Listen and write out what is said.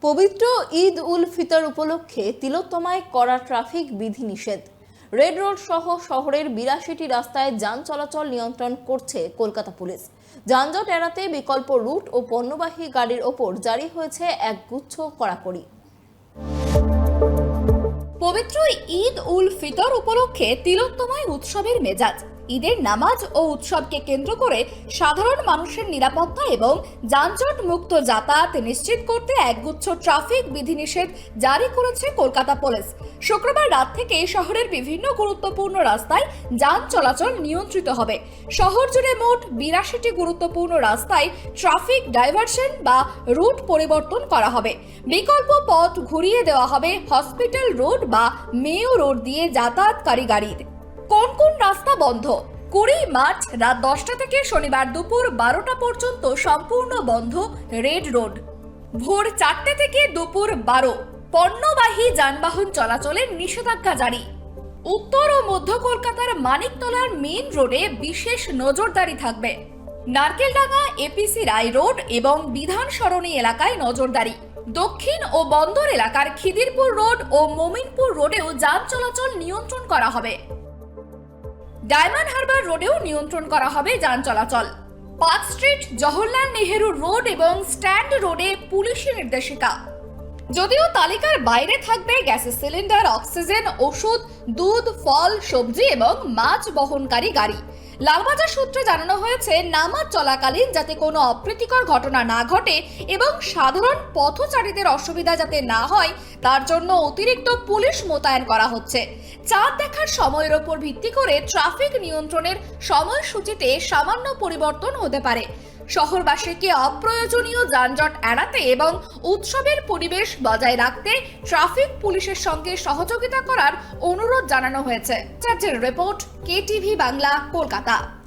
পবিত্র ঈদ উল ফিতর উপলক্ষে তিলোত্তমায় কড়া ট্রাফিক বিধিনিষেধ। রেড রোড সহ শহরের ৮২টি রাস্তায় যান চলাচল নিয়ন্ত্রণ করছে কলকাতা পুলিশ। যানজট এড়াতে বিকল্প রুট ও পণ্যবাহী গাড়ির ওপর জারি হয়েছে একগুচ্ছ কড়াকড়ি। পবিত্র ঈদ উল ফিতর উপলক্ষে তিলোত্তমায় উৎসবের মেজাজ। ঈদের নামাজ ও উৎসবকে কেন্দ্র করে সাধারণ মানুষের নিরাপত্তা এবং যানজট মুক্ত যাতায়াত নিশ্চিত করতে একগুচ্ছ ট্রাফিক বিধিনিষেধ জারি করেছে কলকাতা পুলিশ। শুক্রবার রাত থেকে শহরের বিভিন্ন গুরুত্বপূর্ণ রাস্তায় যান চলাচল নিয়ন্ত্রিত হবে। শহর জুড়ে মোট ৮২টি গুরুত্বপূর্ণ রাস্তায় ট্রাফিক ডাইভারশন বা রুট পরিবর্তন করা হবে। বিকল্প পথ ঘুরিয়ে দেওয়া হবে হসপিটাল রোড বা মেয়ো রোড দিয়ে যাতায়াতকারী গাড়ির। কোন কোন রাস্তা বন্ধ? ২০ মার্চ রাত ১০টা থেকে শনিবার দুপুর ১২টা পর্যন্ত সম্পূর্ণ বন্ধ রেড রোড। ভোর ৪টে থেকে দুপুর ১২ পণ্যবাহী যানবাহন চলাচলের নিষেধাজ্ঞা জারি। উত্তর ও মধ্য কলকাতার মানিকতলার মেইন রোডে বিশেষ নজরদারি থাকবে। নারকেলডাঙ্গা, এপিসি রায় রোড এবং বিধান সরণি এলাকায় নজরদারি। দক্ষিণ ও বন্দর এলাকার খিদিরপুর রোড ও মোমিনপুর রোডেও যান চলাচল নিয়ন্ত্রণ করা হবে। ডায়মন্ড হারবার রোডেও নিয়ন্ত্রণ করা হবে যান চলাচল। Park street, Jawaharlal Nehru road এবং স্ট্যান্ড রোডে পুলিশি নির্দেশিকা। যদিও তালিকার বাইরে থাকবে গ্যাসের সিলিন্ডার, অক্সিজেন, ওষুধ, দুধ, ফল, সবজি এবং মাছ বহনকারী গাড়ি। লালবাজার সূত্রে জানানো হয়েছে, নামাজ চলাকালীন যাতে কোনো অপ্রীতিকর ঘটনা না ঘটে এবং সাধারণ পথচারীদের অসুবিধা যাতে না হয় তার জন্য অতিরিক্ত পুলিশ মোতায়েন করা হচ্ছে। চাঁদ দেখার সময়ের ওপর ভিত্তি করে ট্রাফিক নিয়ন্ত্রণের সময়সূচিতে সামান্য পরিবর্তন হতে পারে। শহরবাসীকে অপ্রয়োজনীয় যানজট এড়াতে এবং উৎসবের পরিবেশ বজায় রাখতে ট্রাফিক পুলিশের সঙ্গে সহযোগিতা করার অনুরোধ জানানো হয়েছে। চার্জের রিপোর্ট, কেটিভি বাংলা, কলকাতা।